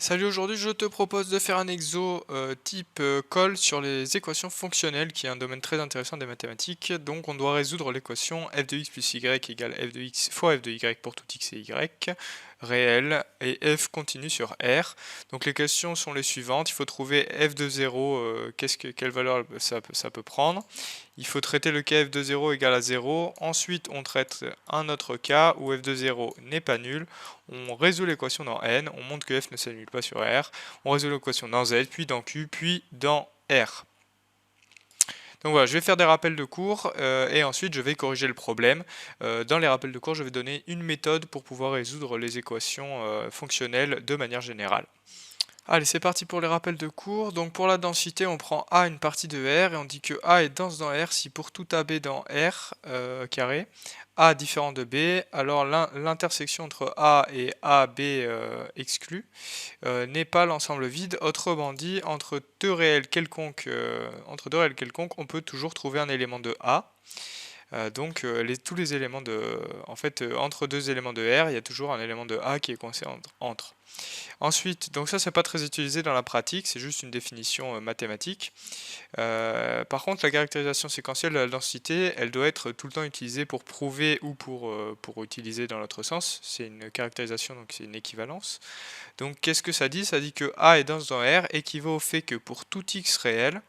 Salut, aujourd'hui je te propose de faire un exo type colle sur les équations fonctionnelles, qui est un domaine très intéressant des mathématiques. Donc on doit résoudre l'équation f de x plus y égale f de x fois f de y pour tout x et y réel et f continue sur R. Donc les questions sont les suivantes: il faut trouver f de 0, quelle valeur ça peut prendre. Il faut traiter le cas f de 0 égale à 0. Ensuite, on traite un autre cas où f de 0 n'est pas nul. On résout l'équation dans n, on montre que f ne s'annule pas sur R. On résout l'équation dans z, puis dans q, puis dans R. Donc voilà, je vais faire des rappels de cours et ensuite je vais corriger le problème. Dans les rappels de cours, je vais donner une méthode pour pouvoir résoudre les équations fonctionnelles de manière générale. Allez, c'est parti pour les rappels de cours. Donc pour la densité, on prend A une partie de R et on dit que A est dense dans R si pour tout AB dans R carré, A différent de B, alors l'intersection entre A et AB exclu n'est pas l'ensemble vide. Autrement dit, entre deux réels quelconques, on peut toujours trouver un élément de A. Donc tous les éléments entre deux éléments de R, il y a toujours un élément de A qui est coincé entre. Ensuite, donc ça c'est pas très utilisé dans la pratique, c'est juste une définition mathématique. Par contre, la caractérisation séquentielle de la densité, elle doit être tout le temps utilisée pour prouver ou pour utiliser dans l'autre sens. C'est une caractérisation, donc c'est une équivalence. Donc qu'est-ce que ça dit? Ça dit que A est dense dans R équivaut au fait que pour tout x réel,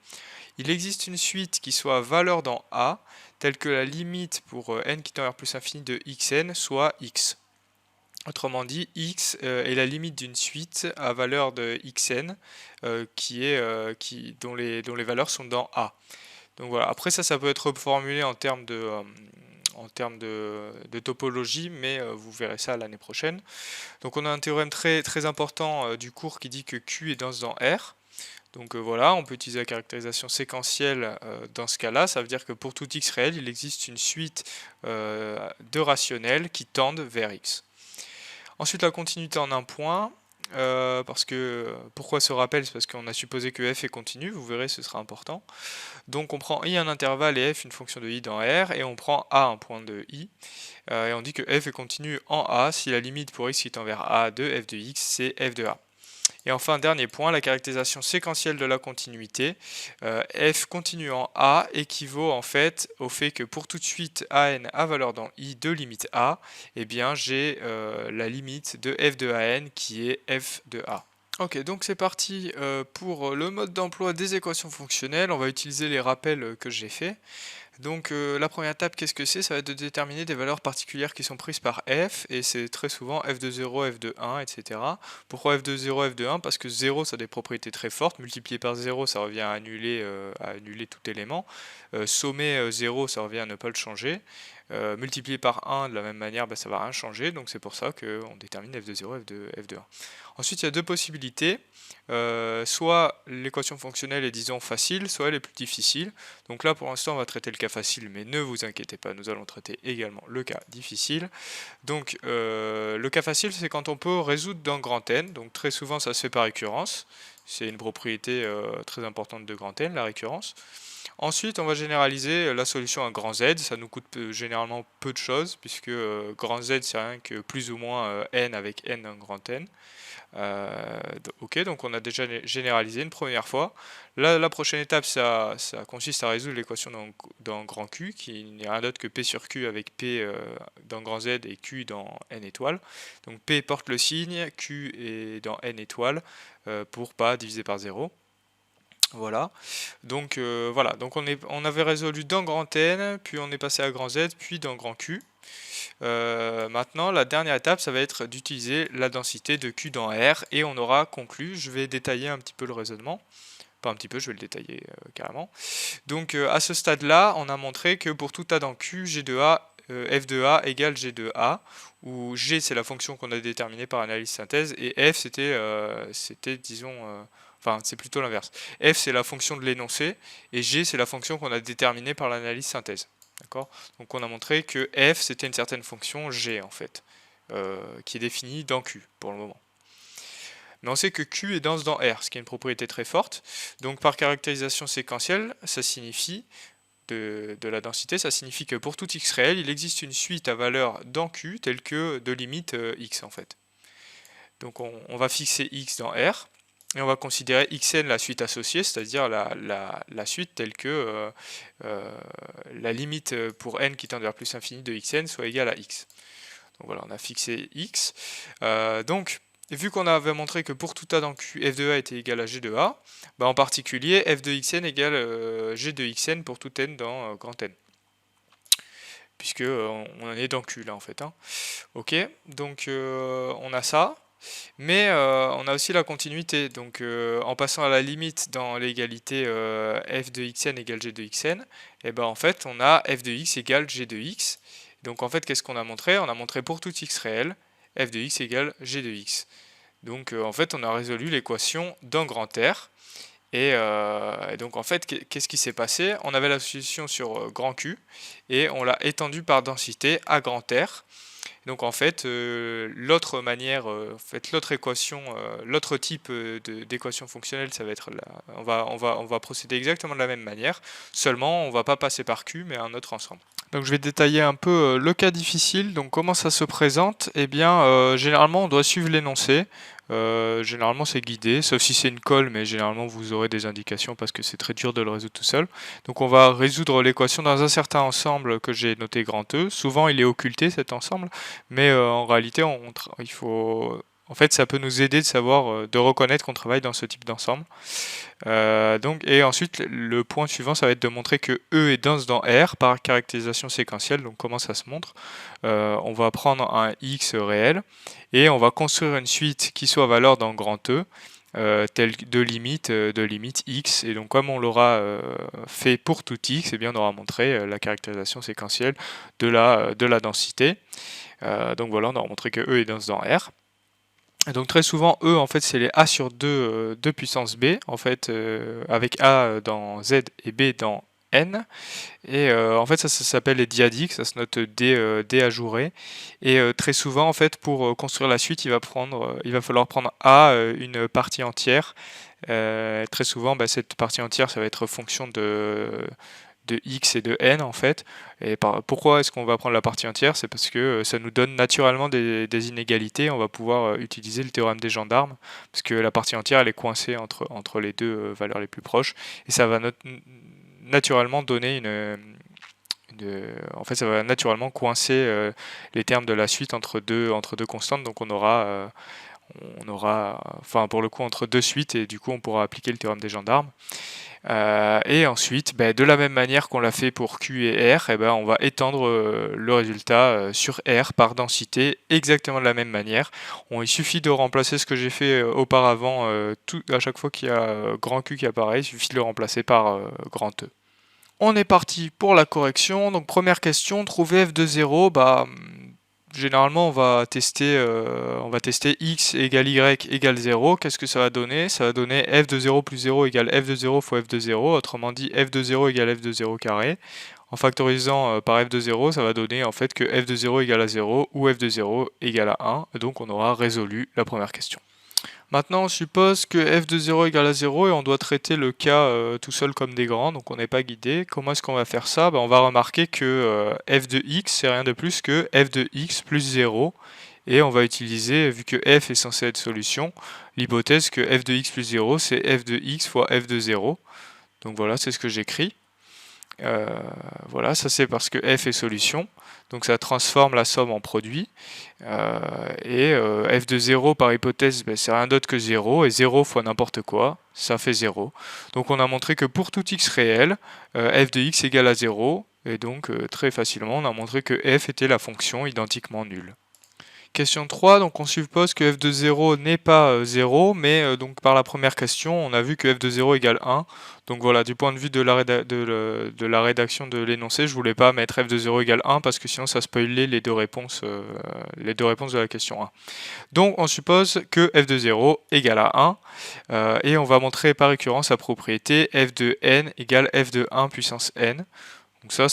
il existe une suite qui soit valeur dans A, telle que la limite pour n qui tend vers plus infini de xn soit x. Autrement dit, x est la limite d'une suite à valeur de xn dont les valeurs sont dans A. Donc voilà. Après ça peut être reformulé en termes de topologie, mais vous verrez ça l'année prochaine. Donc on a un théorème très, très important du cours qui dit que Q est dense dans R. Donc voilà, on peut utiliser la caractérisation séquentielle dans ce cas-là. Ça veut dire que pour tout x réel, il existe une suite de rationnels qui tendent vers x. Ensuite, la continuité en un point. Pourquoi ce rappel? C'est parce qu'on a supposé que f est continu, vous verrez, ce sera important. Donc on prend i un intervalle et f une fonction de i dans R, et on prend a un point de i, et on dit que f est continu en a si la limite pour x qui tend vers a de f de x, c'est f de a. Et enfin, dernier point, la caractérisation séquentielle de la continuité. F continue en A équivaut en fait au fait que pour toute suite AN à valeur dans I de limite A, eh bien j'ai la limite de f de AN qui est f de A. Ok, donc c'est parti pour le mode d'emploi des équations fonctionnelles. On va utiliser les rappels que j'ai faits. Donc la première étape, qu'est-ce que c'est? Ça va être de déterminer des valeurs particulières qui sont prises par f, et c'est très souvent f de 0, f de 1, etc. Pourquoi f de 0, f de 1? Parce que 0, ça a des propriétés très fortes. Multiplier par 0, ça revient à annuler tout élément. Sommer 0, ça revient à ne pas le changer. Multiplier par 1, de la même manière, ça va rien changer. Donc c'est pour ça qu'on détermine f de 0, f de 1. Ensuite, il y a deux possibilités. Soit l'équation fonctionnelle est, disons, facile, soit elle est plus difficile. Donc là, pour l'instant, on va traiter le cas facile, mais ne vous inquiétez pas, nous allons traiter également le cas difficile. Donc le cas facile, c'est quand on peut résoudre d'un grand N. Donc très souvent, ça se fait par récurrence. C'est une propriété très importante de grand N, la récurrence. Ensuite, on va généraliser la solution à grand Z. Ça nous coûte généralement peu de choses, puisque grand Z, c'est rien que plus ou moins n avec n d'un grand N. Ok, donc on a déjà généralisé une première fois. Là, la prochaine étape, ça consiste à résoudre l'équation dans grand Q, qui n'est rien d'autre que P sur Q avec P dans grand Z et Q dans n étoiles. Donc P porte le signe, Q est dans n étoiles, pour pas diviser par 0. Voilà. Donc on avait résolu dans grand N, puis on est passé à grand Z, puis dans grand Q. Maintenant, la dernière étape, ça va être d'utiliser la densité de Q dans R, et on aura conclu. Je vais détailler un petit peu le raisonnement. Pas un petit peu, je vais le détailler carrément. Donc à ce stade-là, on a montré que pour tout A dans Q, G de A, f de A égale G de A, où G c'est la fonction qu'on a déterminée par analyse synthèse, et F c'était disons... Enfin, c'est plutôt l'inverse. F, c'est la fonction de l'énoncé, et G, c'est la fonction qu'on a déterminée par l'analyse synthèse. D'accord? Donc on a montré que F, c'était une certaine fonction G, en fait, qui est définie dans Q, pour le moment. Mais on sait que Q est dense dans R, ce qui est une propriété très forte. Donc par caractérisation séquentielle, ça signifie, de la densité, ça signifie que pour tout x réel, il existe une suite à valeur dans Q, telle que de limite x, en fait. Donc on va fixer x dans R, et on va considérer xn la suite associée, c'est-à-dire la suite telle que la limite pour n qui tend vers plus infini de xn soit égale à x. Donc voilà, on a fixé x. Donc, vu qu'on avait montré que pour tout a dans Q, f de a était égal à g de a, bah en particulier, f de xn égale g de xn pour tout n dans grand N. Puisque on en est dans Q là en fait. Hein. Ok, donc on a ça. Mais on a aussi la continuité, donc en passant à la limite dans l'égalité f de xn égale g de xn, et ben en fait on a f de x égale g de x. Donc en fait qu'est-ce qu'on a montré? On a montré pour tout x réel, f de x égale g de x. Donc en fait on a résolu l'équation dans grand R. Et donc en fait qu'est-ce qui s'est passé? On avait la solution sur grand Q et on l'a étendue par densité à grand R. Donc en fait, l'autre manière, l'autre équation, l'autre type d'équation fonctionnelle, ça va être on va procéder exactement de la même manière, seulement on va pas passer par Q, mais un autre ensemble. Donc je vais détailler un peu le cas difficile. Donc comment ça se présente? Eh bien, généralement on doit suivre l'énoncé. Généralement c'est guidé, sauf si c'est une colle, mais généralement vous aurez des indications parce que c'est très dur de le résoudre tout seul. Donc on va résoudre l'équation dans un certain ensemble que j'ai noté grand E. Souvent il est occulté cet ensemble, mais en réalité il faut... En fait, ça peut nous aider de savoir, de reconnaître qu'on travaille dans ce type d'ensemble. Et ensuite, le point suivant, ça va être de montrer que E est dense dans R par caractérisation séquentielle. Donc, comment ça se montre? On va prendre un X réel et on va construire une suite qui soit valeur dans grand E. Telle de limite x, et donc comme on l'aura fait pour tout x, eh bien on aura montré la caractérisation séquentielle de la densité. Donc voilà, on aura montré que E est dense dans R. Et donc très souvent, E, en fait, c'est les A sur 2 de puissance B, en fait, avec A dans Z et B dans N. Et en fait, ça s'appelle les diadiques, ça se note D ajouré. Et très souvent, en fait, pour construire la suite, il va falloir prendre A, une partie entière. Très souvent, cette partie entière, ça va être fonction de x et de n en fait. Et pourquoi est-ce qu'on va prendre la partie entière? C'est parce que ça nous donne naturellement des inégalités. On va pouvoir utiliser le théorème des gendarmes, parce que la partie entière elle est coincée entre les deux valeurs les plus proches, et ça va naturellement donner en fait, ça va naturellement coincer les termes de la suite entre deux constantes. Donc on aura, enfin pour le coup, entre deux suites, et du coup on pourra appliquer le théorème des gendarmes. Et ensuite, de la même manière qu'on l'a fait pour Q et R, on va étendre le résultat sur R par densité, exactement de la même manière. Il suffit de remplacer ce que j'ai fait auparavant, à chaque fois qu'il y a grand Q qui apparaît, il suffit de le remplacer par grand E. On est parti pour la correction. Donc première question, trouver f de 0. Généralement, on va tester x égale y égale 0. Qu'est-ce que ça va donner? Ça va donner f de 0 plus 0 égale f de 0 fois f de 0. Autrement dit, f de 0 égale f de 0 carré. En factorisant par f de 0, ça va donner en fait que f de 0 égale à 0 ou f de 0 égale à 1. Et donc on aura résolu la première question. Maintenant, on suppose que f de 0 égale à 0 et on doit traiter le cas tout seul comme des grands, donc on n'est pas guidé. Comment est-ce qu'on va faire ça? On va remarquer que f de x, c'est rien de plus que f de x plus 0. Et on va utiliser, vu que f est censé être solution, l'hypothèse que f de x plus 0, c'est f de x fois f de 0. Donc voilà, c'est ce que j'écris. Voilà, ça c'est parce que f est solution, donc ça transforme la somme en produit, f de 0 par hypothèse, c'est rien d'autre que 0, et 0 fois n'importe quoi, ça fait 0. Donc on a montré que pour tout x réel, f de x égale à 0, et donc très facilement on a montré que f était la fonction identiquement nulle. Question 3, donc on suppose que f de 0 n'est pas 0, mais donc par la première question, on a vu que f de 0 égale 1. Donc voilà, du point de vue de la rédaction de l'énoncé, je voulais pas mettre f de 0 égale 1 parce que sinon ça spoilait les deux réponses de la question 1. Donc on suppose que f de 0 égale à 1, et on va montrer par récurrence la propriété f de n égale f de 1 puissance n. Donc ça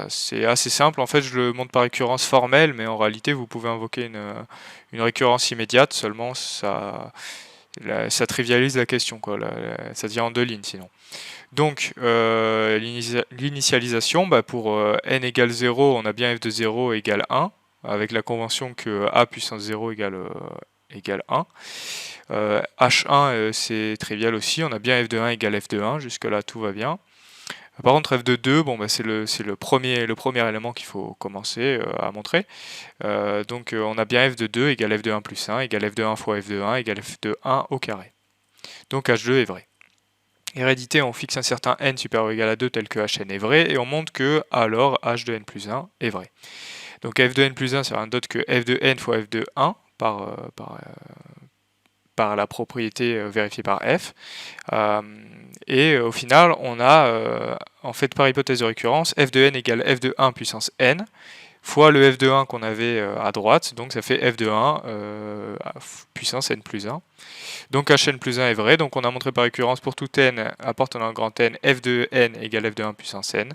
c'est assez simple. En fait, je le montre par récurrence formelle, mais en réalité, vous pouvez invoquer une récurrence immédiate, seulement ça trivialise la question, quoi. Ça devient en deux lignes sinon. Donc, l'initialisation, pour n égale 0, on a bien f de 0 égale 1, avec la convention que a puissance 0 égale égale 1. H1 c'est trivial aussi, on a bien f de 1 égale f de 1, jusque là tout va bien. Par contre f de 2, bon, bah, c'est le premier élément qu'il faut commencer à montrer. Donc on a bien f de 2 égale f de 1 plus 1 égale f de 1 fois f de 1 égale f de 1 au carré. Donc H2 est vrai. Hérédité, on fixe un certain n supérieur ou égal à 2 tel que Hn est vrai, et on montre que alors H de n plus 1 est vrai. Donc f de n plus 1, c'est rien d'autre que f de n fois f de 1 par la propriété vérifiée par f. Et au final, on a, en fait, par hypothèse de récurrence, f de n égale f de 1 puissance n, fois le f de 1 qu'on avait à droite, donc ça fait f de 1 puissance n plus 1. Donc Hn plus 1 est vrai, donc on a montré par récurrence pour tout n appartenant à un grand n, f de n égale f de 1 puissance n.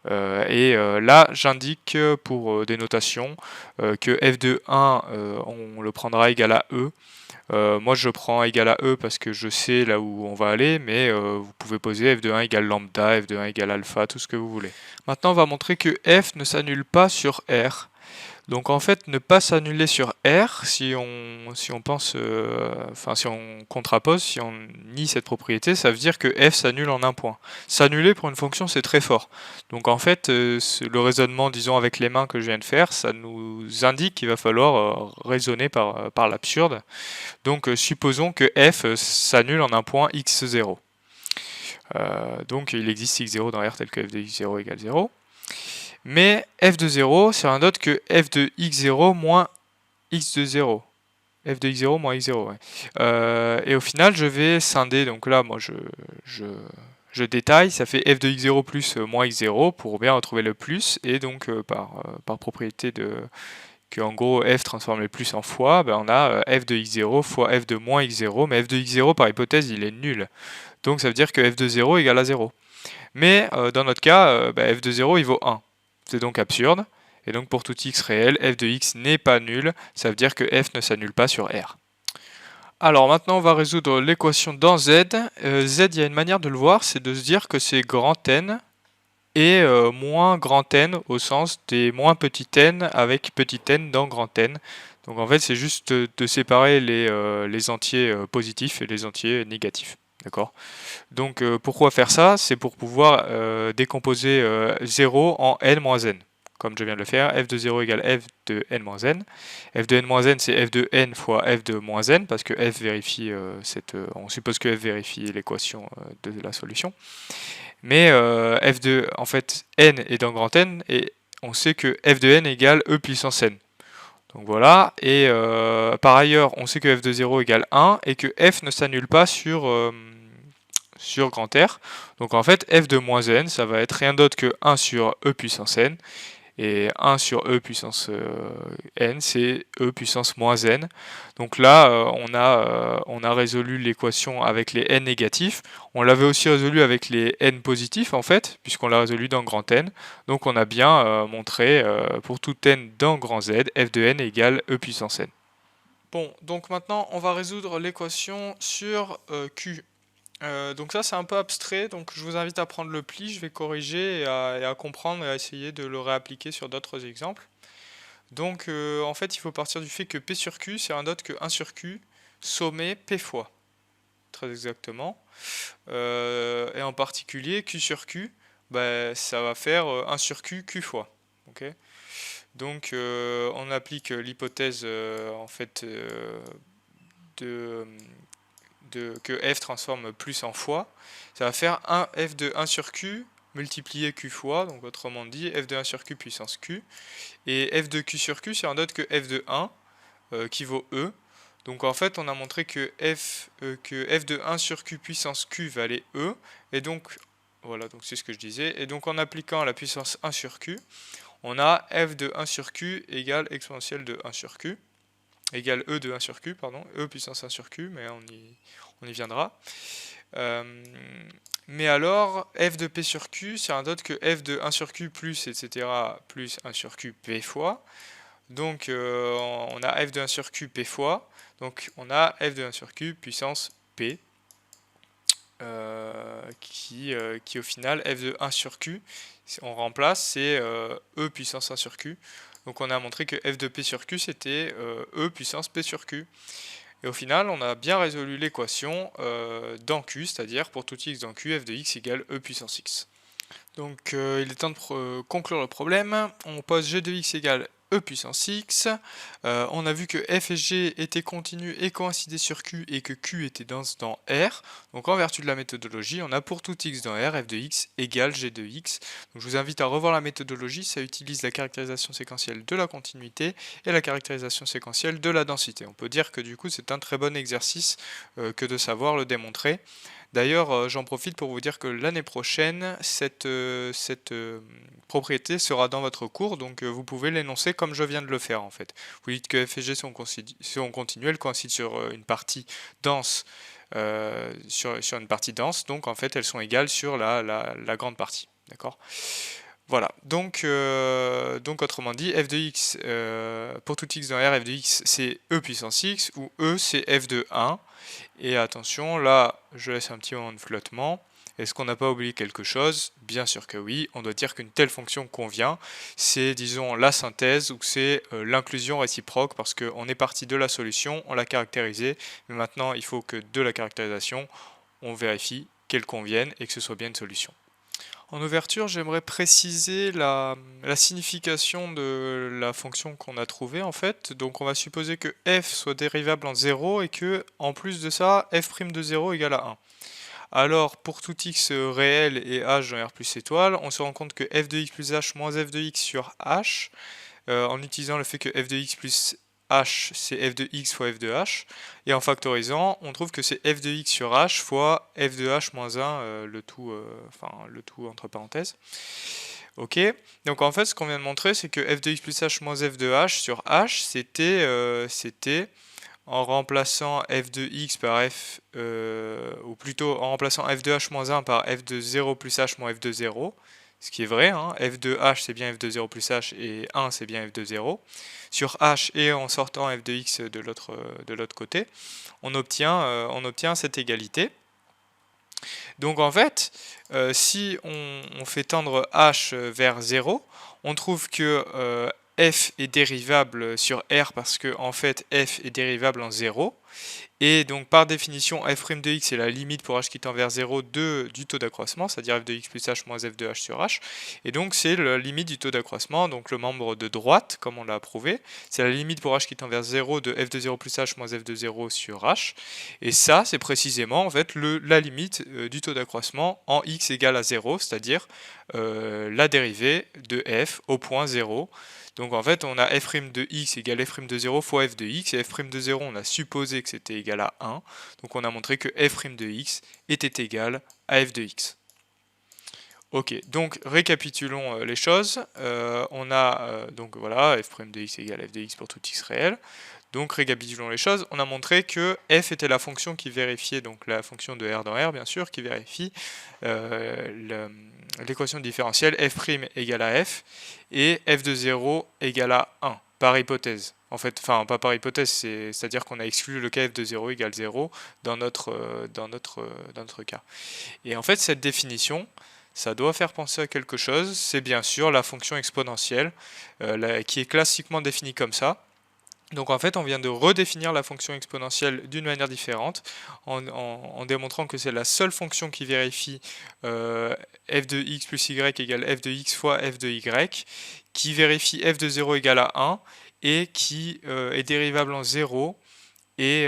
Là, j'indique pour des notations que f de 1, on le prendra égal à e. Moi, je prends égal à e parce que je sais là où on va aller, mais vous pouvez poser f de 1 égale lambda, f de 1 égale alpha, tout ce que vous voulez. Maintenant, on va montrer que f ne s'annule pas sur R. Donc en fait, ne pas s'annuler sur R, si on pense, si on contrapose, si on nie cette propriété, ça veut dire que f s'annule en un point. S'annuler pour une fonction, c'est très fort. Donc en fait, le raisonnement, disons, avec les mains que je viens de faire, ça nous indique qu'il va falloir raisonner par l'absurde. Donc supposons que f s'annule en un point x0. Donc il existe x0 dans R tel que f de x0 égale 0. Mais f de 0, c'est rien d'autre que f de x0 moins x de 0. F de x0 moins x0, ouais. Et au final, je vais scinder. Donc là, moi, je détaille. Ça fait f de x0 plus moins x0 pour bien retrouver le plus. Et donc, par propriété que en gros f transforme le plus en fois, ben on a f de x0 fois f de moins x0. Mais f de x0, par hypothèse, il est nul. Donc ça veut dire que f de 0 égale à 0. Mais dans notre cas, f de 0, il vaut 1. C'est donc absurde, et donc pour tout x réel, f de x n'est pas nul, ça veut dire que f ne s'annule pas sur R. Alors maintenant on va résoudre l'équation dans Z. Z, il y a une manière de le voir, c'est de se dire que c'est grand N et moins grand N au sens des moins petit n avec petit n dans grand N. Donc en fait c'est juste de séparer les entiers positifs et les entiers négatifs. D'accord. Donc pourquoi faire ça? C'est pour pouvoir décomposer 0 en n-n. Comme je viens de le faire, f de 0 égale f de n-n. F de n-n, c'est f de n fois f de moins n, parce que f vérifie on suppose que f vérifie l'équation de la solution. Mais en fait, n est dans grand N, et on sait que f de n égale e puissance n. Donc voilà, et par ailleurs, on sait que f de 0 égale 1, et que f ne s'annule pas sur grand R. Donc en fait, f de moins n, ça va être rien d'autre que 1 sur e puissance n. Et 1 sur e puissance n, c'est e puissance moins n. Donc là, on a résolu l'équation avec les n négatifs. On l'avait aussi résolu avec les n positifs, en fait, puisqu'on l'a résolu dans grand N. Donc on a bien montré, pour tout n dans grand Z, f de n égale e puissance n. Bon, donc maintenant, on va résoudre l'équation sur Q. Donc ça c'est un peu abstrait, donc je vous invite à prendre le pli, je vais corriger et à comprendre et à essayer de le réappliquer sur d'autres exemples. Donc en fait il faut partir du fait que P sur Q c'est rien d'autre que 1 sur Q sommé P fois, très exactement. Et en particulier Q sur Q, bah, ça va faire 1 sur Q, Q fois. Okay. Donc on applique l'hypothèse en fait que f transforme plus en fois, ça va faire f de 1 sur q multiplié q fois, donc autrement dit f de 1 sur q puissance q, et f de q sur q c'est rien d'autre que f de 1 qui vaut e. Donc en fait on a montré que f de 1 sur q puissance q valait e, et donc voilà, donc c'est ce que je disais, et donc en appliquant la puissance 1 sur q, on a f de 1 sur q égale exponentielle de 1 sur q, égale e de 1 sur q, pardon, e puissance 1 sur q, mais on y viendra. Mais alors, f de p sur q, c'est rien d'autre que f de 1 sur q plus, etc., plus 1 sur q p fois. Donc, on a f de 1 sur q p fois. Donc, on a f de 1 sur q puissance p, qui au final, f de 1 sur q, on remplace, c'est e puissance 1 sur q. Donc on a montré que f de p sur q c'était e puissance p sur q. Et au final, on a bien résolu l'équation dans q, c'est-à-dire pour tout x dans q, f de x égale e puissance x. Donc il est temps de conclure le problème. On pose g de x égale e puissance x. On a vu que f et g étaient continus et coïncidaient sur q et que q était dense dans R. Donc en vertu de la méthodologie, on a pour tout x dans R, f de x égale g de x. Donc je vous invite à revoir la méthodologie, ça utilise la caractérisation séquentielle de la continuité et la caractérisation séquentielle de la densité. On peut dire que du coup c'est un très bon exercice que de savoir le démontrer. D'ailleurs, j'en profite pour vous dire que l'année prochaine, cette propriété sera dans votre cours, donc vous pouvez l'énoncer comme je viens de le faire en fait. Vous dites que f et g sont continues, elles coïncident sur une partie dense, sur une partie dense, donc en fait elles sont égales sur la grande partie. D'accord ? Voilà, donc autrement dit, f de x, pour tout x dans R, f de x c'est e puissance x, où e c'est f de 1. Et attention, là je laisse un petit moment de flottement. Est-ce qu'on n'a pas oublié quelque chose? Bien sûr que oui, on doit dire qu'une telle fonction convient. C'est, disons, la synthèse ou c'est l'inclusion réciproque parce qu'on est parti de la solution, on l'a caractérisée, mais maintenant il faut que de la caractérisation, on vérifie qu'elle convienne et que ce soit bien une solution. En ouverture, j'aimerais préciser la signification de la fonction qu'on a trouvée en fait. Donc on va supposer que f soit dérivable en 0 et que, en plus de ça, f' de 0 égale à 1. Alors pour tout x réel et h dans R plus étoile, on se rend compte que f de x plus h moins f de x sur h, en utilisant le fait que f de x plus h c'est f de x fois f de h, et en factorisant on trouve que c'est f de x sur h fois f de h moins 1, le tout entre parenthèses. Ok, donc en fait ce qu'on vient de montrer c'est que f de x plus h moins f de h sur h c'était en remplaçant f de x par f, ou plutôt en remplaçant f de h moins 1 par f de 0 plus h moins f de 0, ce qui est vrai, hein, f de h c'est bien f de 0 plus h et 1 c'est bien f de 0, sur h et en sortant f de x de l'autre côté, on obtient cette égalité. Donc en fait, si on fait tendre h vers 0, on trouve que f est dérivable sur R parce que en fait f est dérivable en 0. Et donc par définition, f' de x est la limite pour h qui tend vers 0 du taux d'accroissement, c'est-à-dire f de x plus h moins f de h sur h. Et donc c'est la limite du taux d'accroissement, donc le membre de droite, comme on l'a prouvé. C'est la limite pour h qui tend vers 0 de f de 0 plus h moins f de 0 sur h. Et ça, c'est précisément en fait la limite du taux d'accroissement en x égale à 0, c'est-à-dire la dérivée de f au point 0. Donc en fait, on a f' de x égale f' de 0 fois f de x, et f' de 0, on a supposé que c'était égal à 1. Donc on a montré que f' de x était égal à f de x. Ok, donc récapitulons les choses. On a donc voilà, f' de x égale f de x pour tout x réel. Donc récapitulons les choses, on a montré que f était la fonction qui vérifiait, donc la fonction de R dans R bien sûr, qui vérifie l'équation différentielle f' égale à f et f de 0 égale à 1, par hypothèse. En fait, enfin pas par hypothèse, c'est-à-dire qu'on a exclu le cas f de 0 égale 0 dans notre cas. Et en fait cette définition, ça doit faire penser à quelque chose, c'est bien sûr la fonction exponentielle, qui est classiquement définie comme ça. Donc en fait, on vient de redéfinir la fonction exponentielle d'une manière différente en démontrant que c'est la seule fonction qui vérifie f de x plus y égale f de x fois f de y, qui vérifie f de 0 égale à 1 et qui est dérivable en 0 et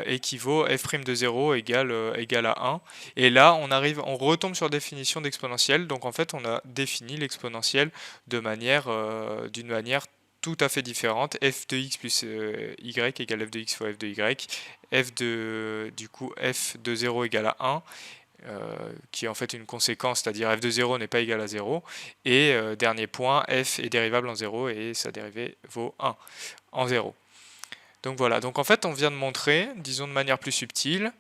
équivaut f' de 0 égale à 1. Et là, on retombe sur définition d'exponentielle. Donc en fait, on a défini l'exponentielle d'une manière tout à fait différente. F de x plus y égale f de x fois f de y. Du coup, f de 0 égale à 1. Qui est en fait une conséquence, c'est-à-dire f de 0 n'est pas égal à 0. Et dernier point, f est dérivable en 0 et sa dérivée vaut 1 en 0. Donc voilà, donc en fait on vient de montrer, disons de manière plus subtile,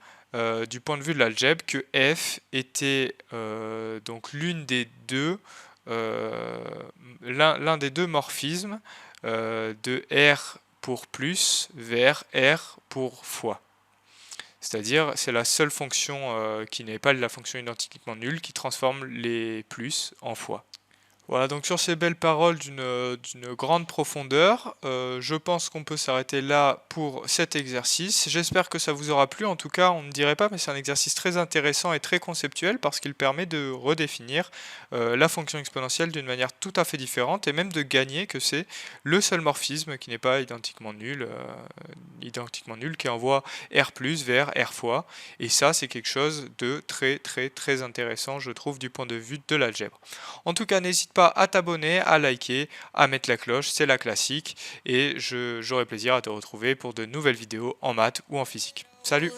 du point de vue de l'algèbre, que f était donc l'un des deux morphismes de R pour plus vers R pour fois. C'est-à-dire c'est la seule fonction qui n'est pas la fonction identiquement nulle qui transforme les plus en fois. Voilà, donc sur ces belles paroles d'une grande profondeur, je pense qu'on peut s'arrêter là pour cet exercice. J'espère que ça vous aura plu. En tout cas, on ne dirait pas, mais c'est un exercice très intéressant et très conceptuel parce qu'il permet de redéfinir la fonction exponentielle d'une manière tout à fait différente et même de gagner que c'est le seul morphisme qui n'est pas identiquement nul, qui envoie R plus vers R fois. Et ça, c'est quelque chose de très très très intéressant, je trouve, du point de vue de l'algèbre. En tout cas, n'hésite pas à t'abonner, à liker, à mettre la cloche, c'est la classique. Et j'aurai plaisir à te retrouver pour de nouvelles vidéos en maths ou en physique. Salut!